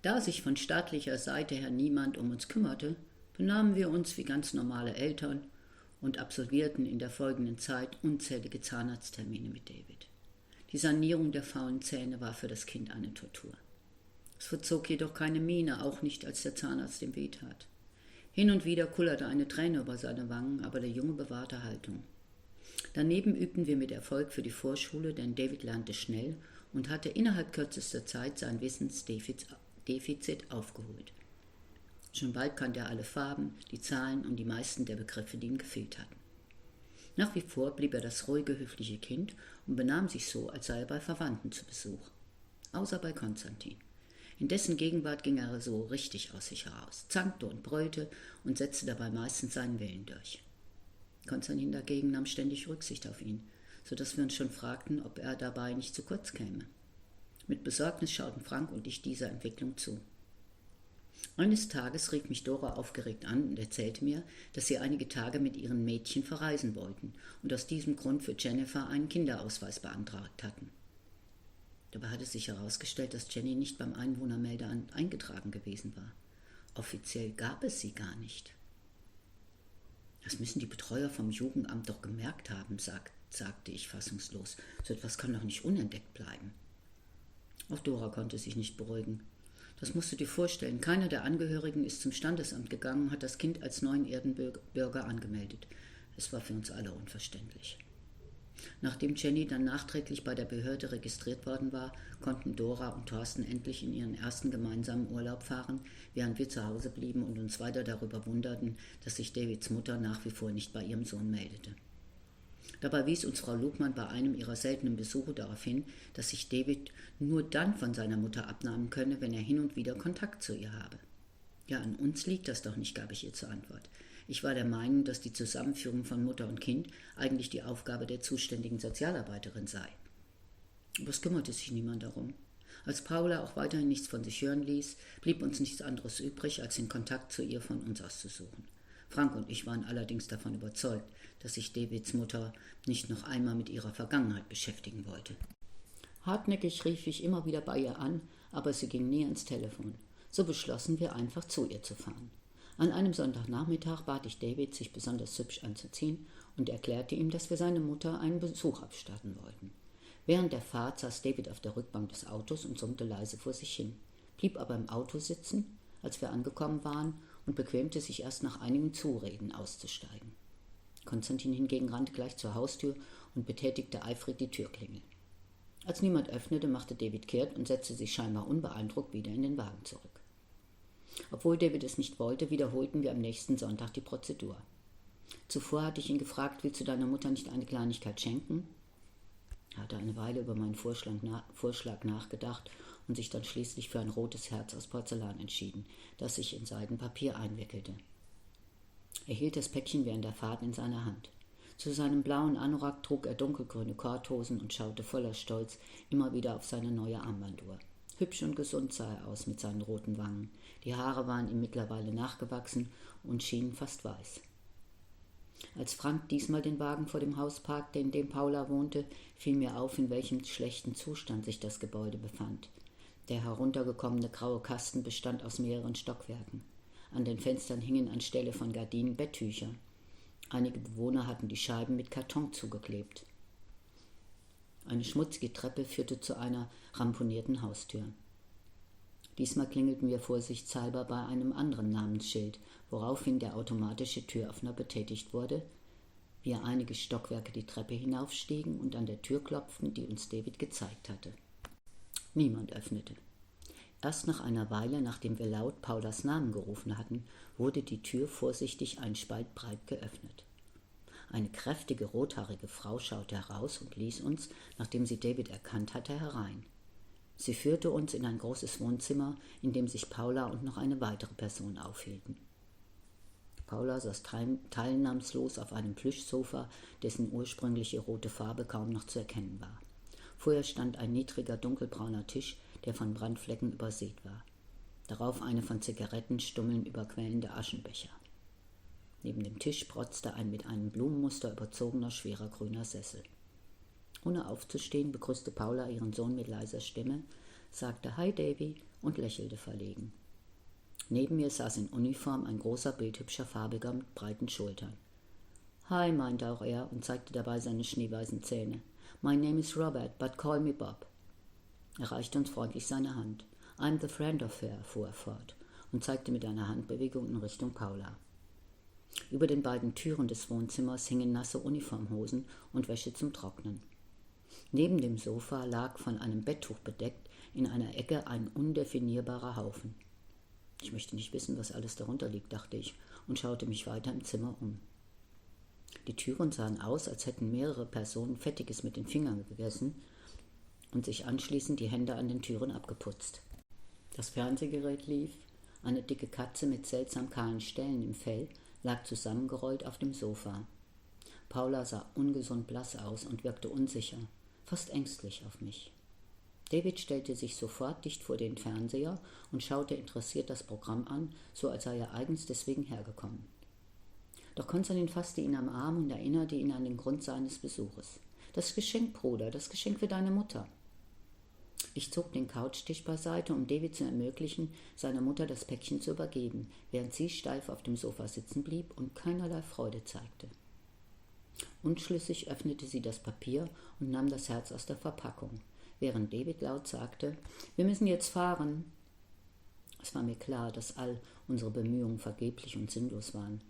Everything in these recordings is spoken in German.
Da sich von staatlicher Seite her niemand um uns kümmerte, benahmen wir uns wie ganz normale Eltern und absolvierten in der folgenden Zeit unzählige Zahnarzttermine mit David. Die Sanierung der faulen Zähne war für das Kind eine Tortur. Es verzog jedoch keine Miene, auch nicht, als der Zahnarzt ihm wehtat. Hin und wieder kullerte eine Träne über seine Wangen, aber der Junge bewahrte Haltung. Daneben übten wir mit Erfolg für die Vorschule, denn David lernte schnell und hatte innerhalb kürzester Zeit sein Wissensdefizit aufgeholt. Schon bald kannte er alle Farben, die Zahlen und die meisten der Begriffe, die ihm gefehlt hatten. Nach wie vor blieb er das ruhige, höfliche Kind und benahm sich so, als sei er bei Verwandten zu Besuch. Außer bei Konstantin. In dessen Gegenwart ging er so richtig aus sich heraus, zankte und brüllte und setzte dabei meistens seinen Willen durch. Konstantin dagegen nahm ständig Rücksicht auf ihn, so dass wir uns schon fragten, ob er dabei nicht zu kurz käme. Mit Besorgnis schauten Frank und ich dieser Entwicklung zu. Eines Tages rief mich Dora aufgeregt an und erzählte mir, dass sie einige Tage mit ihren Mädchen verreisen wollten und aus diesem Grund für Jennifer einen Kinderausweis beantragt hatten. Dabei hatte sich herausgestellt, dass Jenny nicht beim Einwohnermeldeamt eingetragen gewesen war. Offiziell gab es sie gar nicht. Das müssen die Betreuer vom Jugendamt doch gemerkt haben, sagte ich fassungslos. So etwas kann doch nicht unentdeckt bleiben. Auch Dora konnte sich nicht beruhigen. Das musst du dir vorstellen. Keiner der Angehörigen ist zum Standesamt gegangen und hat das Kind als neuen Erdenbürger angemeldet. Es war für uns alle unverständlich. Nachdem Jenny dann nachträglich bei der Behörde registriert worden war, konnten Dora und Thorsten endlich in ihren ersten gemeinsamen Urlaub fahren, während wir zu Hause blieben und uns weiter darüber wunderten, dass sich Davids Mutter nach wie vor nicht bei ihrem Sohn meldete. Dabei wies uns Frau Lugmann bei einem ihrer seltenen Besuche darauf hin, dass sich David nur dann von seiner Mutter abnahmen könne, wenn er hin und wieder Kontakt zu ihr habe. Ja, an uns liegt das doch nicht, gab ich ihr zur Antwort. Ich war der Meinung, dass die Zusammenführung von Mutter und Kind eigentlich die Aufgabe der zuständigen Sozialarbeiterin sei. Aber es kümmerte sich niemand darum. Als Paula auch weiterhin nichts von sich hören ließ, blieb uns nichts anderes übrig, als den Kontakt zu ihr von uns aus zu suchen. Frank und ich waren allerdings davon überzeugt, dass sich Davids Mutter nicht noch einmal mit ihrer Vergangenheit beschäftigen wollte. Hartnäckig rief ich immer wieder bei ihr an, aber sie ging nie ans Telefon. So beschlossen wir einfach, zu ihr zu fahren. An einem Sonntagnachmittag bat ich David, sich besonders hübsch anzuziehen und erklärte ihm, dass wir seine Mutter einen Besuch abstatten wollten. Während der Fahrt saß David auf der Rückbank des Autos und summte leise vor sich hin, blieb aber im Auto sitzen, als wir angekommen waren, und bequemte sich erst nach einigem Zureden auszusteigen. Konstantin hingegen rannte gleich zur Haustür und betätigte eifrig die Türklingel. Als niemand öffnete, machte David kehrt und setzte sich scheinbar unbeeindruckt wieder in den Wagen zurück. Obwohl David es nicht wollte, wiederholten wir am nächsten Sonntag die Prozedur. Zuvor hatte ich ihn gefragt, willst du deiner Mutter nicht eine Kleinigkeit schenken? Er hatte eine Weile über meinen Vorschlag nachgedacht und sich dann schließlich für ein rotes Herz aus Porzellan entschieden, das sich in Seidenpapier einwickelte. Er hielt das Päckchen während der Fahrt in seiner Hand. Zu seinem blauen Anorak trug er dunkelgrüne Korthosen und schaute voller Stolz immer wieder auf seine neue Armbanduhr. Hübsch und gesund sah er aus mit seinen roten Wangen. Die Haare waren ihm mittlerweile nachgewachsen und schienen fast weiß. Als Frank diesmal den Wagen vor dem Haus parkte, in dem Paula wohnte, fiel mir auf, in welchem schlechten Zustand sich das Gebäude befand. Der heruntergekommene graue Kasten bestand aus mehreren Stockwerken. An den Fenstern hingen anstelle von Gardinen Betttücher. Einige Bewohner hatten die Scheiben mit Karton zugeklebt. Eine schmutzige Treppe führte zu einer ramponierten Haustür. Diesmal klingelten wir vorsichtshalber bei einem anderen Namensschild, woraufhin der automatische Türöffner betätigt wurde, wir einige Stockwerke die Treppe hinaufstiegen und an der Tür klopften, die uns David gezeigt hatte. Niemand öffnete. Erst nach einer Weile, nachdem wir laut Paulas Namen gerufen hatten, wurde die Tür vorsichtig einen Spalt breit geöffnet. Eine kräftige, rothaarige Frau schaute heraus und ließ uns, nachdem sie David erkannt hatte, herein. Sie führte uns in ein großes Wohnzimmer, in dem sich Paula und noch eine weitere Person aufhielten. Paula saß teilnahmslos auf einem Plüschsofa, dessen ursprüngliche rote Farbe kaum noch zu erkennen war. Vor ihr stand ein niedriger, dunkelbrauner Tisch, der von Brandflecken übersät war. Darauf eine von Zigarettenstummeln überquellende Aschenbecher. Neben dem Tisch protzte ein mit einem Blumenmuster überzogener, schwerer grüner Sessel. Ohne aufzustehen, begrüßte Paula ihren Sohn mit leiser Stimme, sagte »Hi, Davy« und lächelte verlegen. Neben mir saß in Uniform ein großer, bildhübscher Farbiger mit breiten Schultern. »Hi«, meinte auch er und zeigte dabei seine schneeweißen Zähne. »My name is Robert, but call me Bob.« Er reichte uns freundlich seine Hand. »I'm the friend of her«, fuhr er fort und zeigte mit einer Handbewegung in Richtung Paula. Über den beiden Türen des Wohnzimmers hingen nasse Uniformhosen und Wäsche zum Trocknen. Neben dem Sofa lag, von einem Betttuch bedeckt, in einer Ecke ein undefinierbarer Haufen. Ich möchte nicht wissen, was alles darunter liegt, dachte ich und schaute mich weiter im Zimmer um. Die Türen sahen aus, als hätten mehrere Personen Fettiges mit den Fingern gegessen und sich anschließend die Hände an den Türen abgeputzt. Das Fernsehgerät lief, eine dicke Katze mit seltsam kahlen Stellen im Fell lag zusammengerollt auf dem Sofa. Paula sah ungesund blass aus und wirkte unsicher, fast ängstlich auf mich. David stellte sich sofort dicht vor den Fernseher und schaute interessiert das Programm an, so als sei er eigens deswegen hergekommen. Doch Konstantin fasste ihn am Arm und erinnerte ihn an den Grund seines Besuches. »Das Geschenk, Bruder, das Geschenk für deine Mutter.« Ich zog den Couchtisch beiseite, um David zu ermöglichen, seiner Mutter das Päckchen zu übergeben, während sie steif auf dem Sofa sitzen blieb und keinerlei Freude zeigte. Unschlüssig öffnete sie das Papier und nahm das Herz aus der Verpackung, während David laut sagte, »Wir müssen jetzt fahren.« Es war mir klar, dass all unsere Bemühungen vergeblich und sinnlos waren.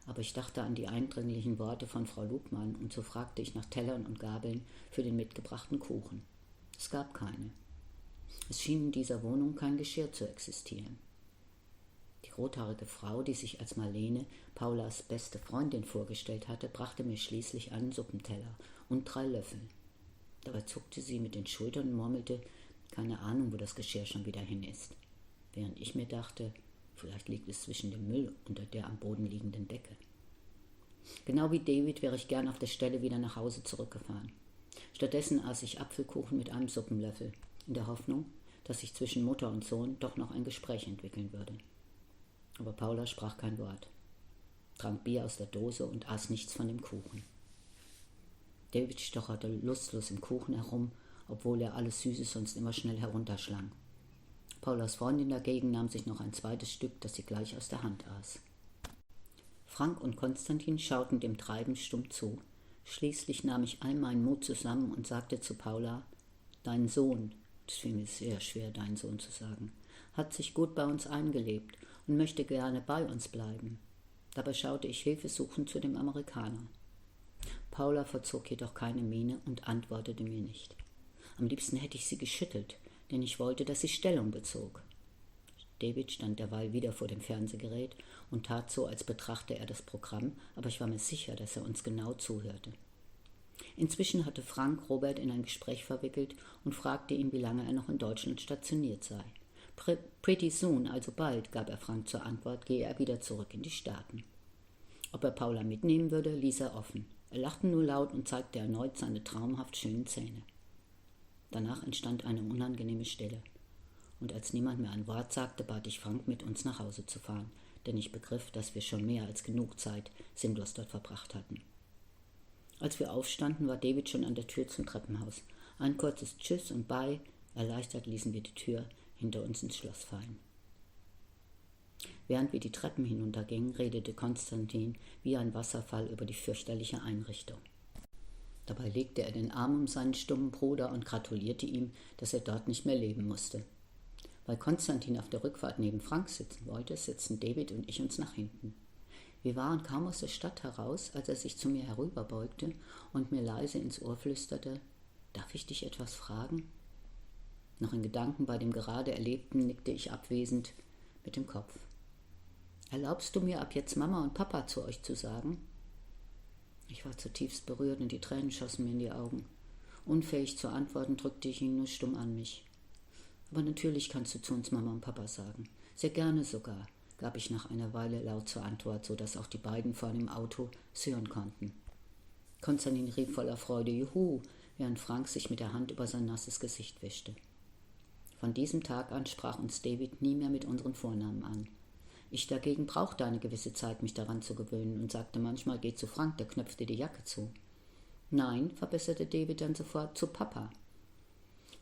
Aber ich dachte an die eindringlichen Worte von Frau Lugmann und so fragte ich nach Tellern und Gabeln für den mitgebrachten Kuchen. Es gab keine. Es schien in dieser Wohnung kein Geschirr zu existieren. Die rothaarige Frau, die sich als Marlene, Paulas beste Freundin, vorgestellt hatte, brachte mir schließlich einen Suppenteller und 3 Löffel. Dabei zuckte sie mit den Schultern und murmelte, keine Ahnung, wo das Geschirr schon wieder hin ist. Während ich mir dachte, vielleicht liegt es zwischen dem Müll unter der am Boden liegenden Decke. Genau wie David wäre ich gern auf der Stelle wieder nach Hause zurückgefahren. Stattdessen aß ich Apfelkuchen mit einem Suppenlöffel, in der Hoffnung, dass sich zwischen Mutter und Sohn doch noch ein Gespräch entwickeln würde. Aber Paula sprach kein Wort, trank Bier aus der Dose und aß nichts von dem Kuchen. David stocherte lustlos im Kuchen herum, obwohl er alles Süße sonst immer schnell herunterschlang. Paulas Freundin dagegen nahm sich noch ein zweites Stück, das sie gleich aus der Hand aß. Frank und Konstantin schauten dem Treiben stumm zu. Schließlich nahm ich all meinen Mut zusammen und sagte zu Paula, »Dein Sohn«, es fiel mir sehr schwer, dein Sohn zu sagen, »hat sich gut bei uns eingelebt und möchte gerne bei uns bleiben.« Dabei schaute ich hilfesuchend zu dem Amerikaner. Paula verzog jedoch keine Miene und antwortete mir nicht. Am liebsten hätte ich sie geschüttelt, denn ich wollte, dass sie Stellung bezog. David stand derweil wieder vor dem Fernsehgerät und tat so, als betrachte er das Programm, aber ich war mir sicher, dass er uns genau zuhörte. Inzwischen hatte Frank Robert in ein Gespräch verwickelt und fragte ihn, wie lange er noch in Deutschland stationiert sei. Pretty soon, also bald, gab er Frank zur Antwort, gehe er wieder zurück in die Staaten. Ob er Paula mitnehmen würde, ließ er offen. Er lachte nur laut und zeigte erneut seine traumhaft schönen Zähne. Danach entstand eine unangenehme Stille. Und als niemand mehr ein Wort sagte, bat ich Frank, mit uns nach Hause zu fahren, denn ich begriff, dass wir schon mehr als genug Zeit sinnlos dort verbracht hatten. Als wir aufstanden, war David schon an der Tür zum Treppenhaus. Ein kurzes Tschüss und Bye, erleichtert ließen wir die Tür hinter uns ins Schloss fallen. Während wir die Treppen hinuntergingen, redete Konstantin wie ein Wasserfall über die fürchterliche Einrichtung. Dabei legte er den Arm um seinen stummen Bruder und gratulierte ihm, dass er dort nicht mehr leben musste. Weil Konstantin auf der Rückfahrt neben Frank sitzen wollte, setzten David und ich uns nach hinten. Wir waren kaum aus der Stadt heraus, als er sich zu mir herüberbeugte und mir leise ins Ohr flüsterte, »Darf ich dich etwas fragen?« Noch in Gedanken bei dem gerade Erlebten nickte ich abwesend mit dem Kopf. »Erlaubst du mir ab jetzt Mama und Papa zu euch zu sagen?« Ich war zutiefst berührt und die Tränen schossen mir in die Augen. Unfähig zu antworten, drückte ich ihn nur stumm an mich. »Aber natürlich kannst du zu uns Mama und Papa sagen. Sehr gerne sogar«, gab ich nach einer Weile laut zur Antwort, so dass auch die beiden vorne im Auto es hören konnten. Konstantin rief voller Freude »Juhu«, während Frank sich mit der Hand über sein nasses Gesicht wischte. Von diesem Tag an sprach uns David nie mehr mit unseren Vornamen an. Ich dagegen brauchte eine gewisse Zeit, mich daran zu gewöhnen und sagte manchmal, geh zu Frank, der knöpft dir die Jacke zu. Nein, verbesserte David dann sofort, zu Papa.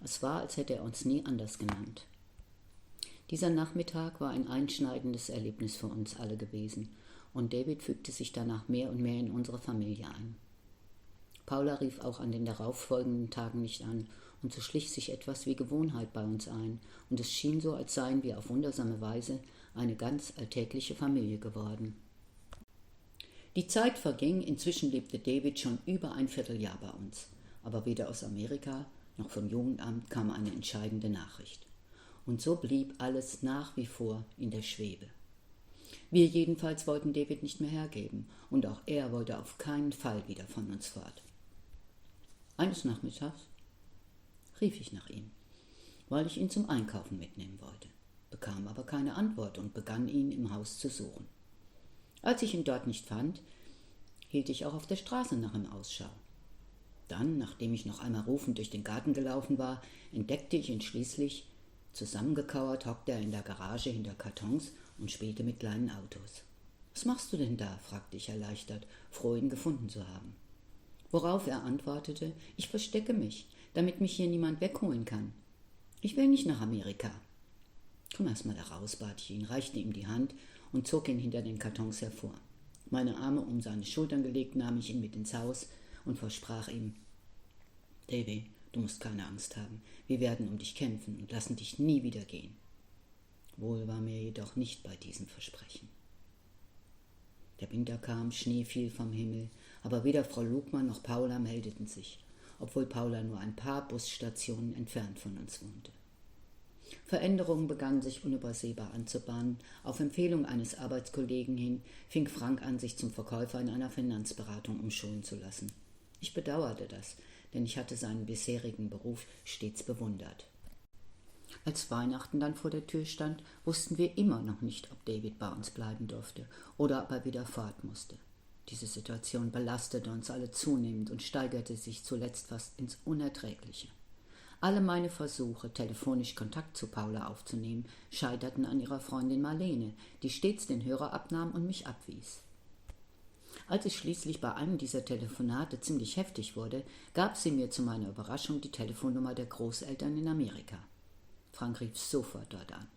Es war, als hätte er uns nie anders genannt. Dieser Nachmittag war ein einschneidendes Erlebnis für uns alle gewesen, und David fügte sich danach mehr und mehr in unsere Familie ein. Paula rief auch an den darauffolgenden Tagen nicht an, und so schlich sich etwas wie Gewohnheit bei uns ein, und es schien so, als seien wir auf wundersame Weise eine ganz alltägliche Familie geworden. Die Zeit verging, inzwischen lebte David schon über ein Vierteljahr bei uns, aber weder aus Amerika noch vom Jugendamt kam eine entscheidende Nachricht. Und so blieb alles nach wie vor in der Schwebe. Wir jedenfalls wollten David nicht mehr hergeben, und auch er wollte auf keinen Fall wieder von uns fort. Eines Nachmittags rief ich nach ihm, weil ich ihn zum Einkaufen mitnehmen wollte, bekam aber keine Antwort und begann ihn im Haus zu suchen. Als ich ihn dort nicht fand, hielt ich auch auf der Straße nach ihm Ausschau. Dann, nachdem ich noch einmal rufend durch den Garten gelaufen war, entdeckte ich ihn schließlich. Zusammengekauert hockte er in der Garage hinter Kartons und spielte mit kleinen Autos. »Was machst du denn da?« fragte ich erleichtert, froh, ihn gefunden zu haben. Worauf er antwortete, »Ich verstecke mich, damit mich hier niemand wegholen kann. Ich will nicht nach Amerika.« »Komm erst mal da raus«, bat ich ihn, reichte ihm die Hand und zog ihn hinter den Kartons hervor. Meine Arme um seine Schultern gelegt, nahm ich ihn mit ins Haus und versprach ihm, »Davy, du musst keine Angst haben. Wir werden um dich kämpfen und lassen dich nie wieder gehen.« Wohl war mir jedoch nicht bei diesem Versprechen. Der Winter kam, Schnee fiel vom Himmel, aber weder Frau Lugmann noch Paula meldeten sich, obwohl Paula nur ein paar Busstationen entfernt von uns wohnte. Veränderungen begannen sich unübersehbar anzubahnen. Auf Empfehlung eines Arbeitskollegen hin fing Frank an, sich zum Verkäufer in einer Finanzberatung umschulen zu lassen. Ich bedauerte das, denn ich hatte seinen bisherigen Beruf stets bewundert. Als Weihnachten dann vor der Tür stand, wussten wir immer noch nicht, ob David bei uns bleiben durfte oder ob er wieder fort musste. Diese Situation belastete uns alle zunehmend und steigerte sich zuletzt fast ins Unerträgliche. Alle meine Versuche, telefonisch Kontakt zu Paula aufzunehmen, scheiterten an ihrer Freundin Marlene, die stets den Hörer abnahm und mich abwies. Als es schließlich bei einem dieser Telefonate ziemlich heftig wurde, gab sie mir zu meiner Überraschung die Telefonnummer der Großeltern in Amerika. Frank rief sofort dort an.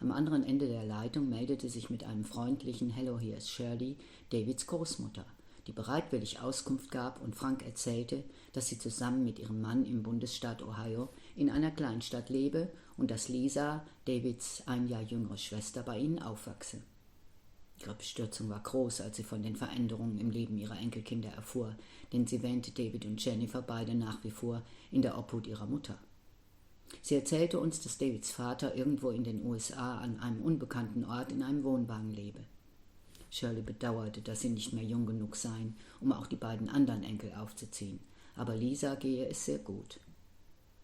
Am anderen Ende der Leitung meldete sich mit einem freundlichen »Hello, hier ist Shirley«, Davids Großmutter, die bereitwillig Auskunft gab, und Frank erzählte, dass sie zusammen mit ihrem Mann im Bundesstaat Ohio in einer Kleinstadt lebe und dass Lisa, Davids ein Jahr jüngere Schwester, bei ihnen aufwachse. Ihre Bestürzung war groß, als sie von den Veränderungen im Leben ihrer Enkelkinder erfuhr, denn sie wähnte David und Jennifer beide nach wie vor in der Obhut ihrer Mutter. Sie erzählte uns, dass Davids Vater irgendwo in den USA an einem unbekannten Ort in einem Wohnwagen lebe. Shirley bedauerte, dass sie nicht mehr jung genug seien, um auch die beiden anderen Enkel aufzuziehen, aber Lisa gehe es sehr gut.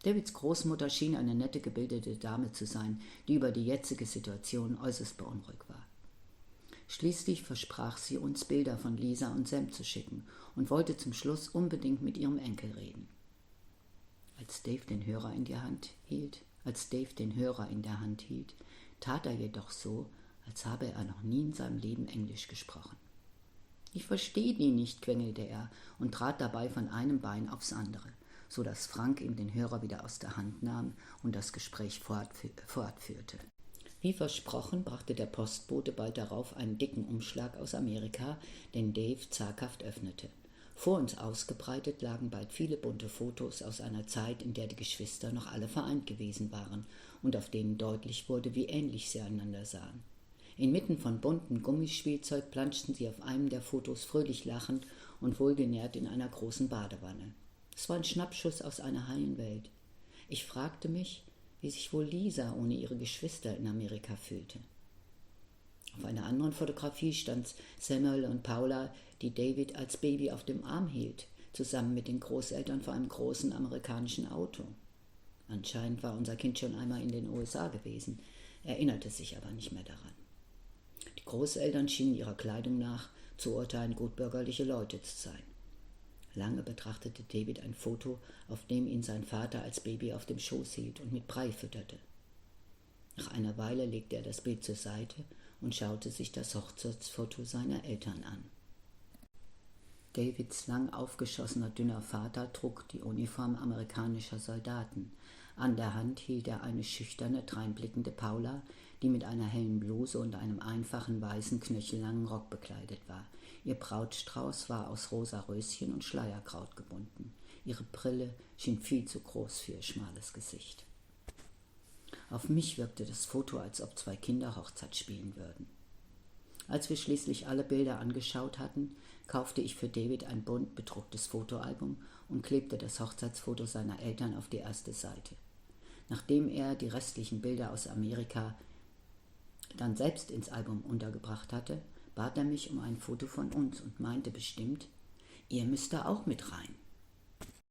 Davids Großmutter schien eine nette, gebildete Dame zu sein, die über die jetzige Situation äußerst beunruhigt war. Schließlich versprach sie uns, Bilder von Lisa und Sam zu schicken und wollte zum Schluss unbedingt mit ihrem Enkel reden. Als Dave den Hörer in der Hand hielt, tat er jedoch so, als habe er noch nie in seinem Leben Englisch gesprochen. »Ich verstehe die nicht«, quengelte er und trat dabei von einem Bein aufs andere, so dass Frank ihm den Hörer wieder aus der Hand nahm und das Gespräch fortführte. Wie versprochen brachte der Postbote bald darauf einen dicken Umschlag aus Amerika, den Dave zaghaft öffnete. Vor uns ausgebreitet lagen bald viele bunte Fotos aus einer Zeit, in der die Geschwister noch alle vereint gewesen waren und auf denen deutlich wurde, wie ähnlich sie einander sahen. Inmitten von buntem Gummispielzeug planschten sie auf einem der Fotos fröhlich lachend und wohlgenährt in einer großen Badewanne. Es war ein Schnappschuss aus einer heilen Welt. Ich fragte mich, wie sich wohl Lisa ohne ihre Geschwister in Amerika fühlte. Auf einer anderen Fotografie stand Samuel und Paula, die David als Baby auf dem Arm hielt, zusammen mit den Großeltern vor einem großen amerikanischen Auto. Anscheinend war unser Kind schon einmal in den USA gewesen, erinnerte sich aber nicht mehr daran. Die Großeltern schienen ihrer Kleidung nach zu urteilen gutbürgerliche Leute zu sein. Lange betrachtete David ein Foto, auf dem ihn sein Vater als Baby auf dem Schoß hielt und mit Brei fütterte. Nach einer Weile legte er das Bild zur Seite und schaute sich das Hochzeitsfoto seiner Eltern an. Davids lang aufgeschossener, dünner Vater trug die Uniform amerikanischer Soldaten. An der Hand hielt er eine schüchterne, dreinblickende Paula, die mit einer hellen Bluse und einem einfachen weißen knöchellangen Rock bekleidet war. Ihr Brautstrauß war aus rosa Röschen und Schleierkraut gebunden. Ihre Brille schien viel zu groß für ihr schmales Gesicht. Auf mich wirkte das Foto, als ob zwei Kinder Hochzeit spielen würden. Als wir schließlich alle Bilder angeschaut hatten, kaufte ich für David ein bunt bedrucktes Fotoalbum und klebte das Hochzeitsfoto seiner Eltern auf die erste Seite. Nachdem er die restlichen Bilder aus Amerika dann selbst ins Album untergebracht hatte, bat er mich um ein Foto von uns und meinte bestimmt, ihr müsst da auch mit rein.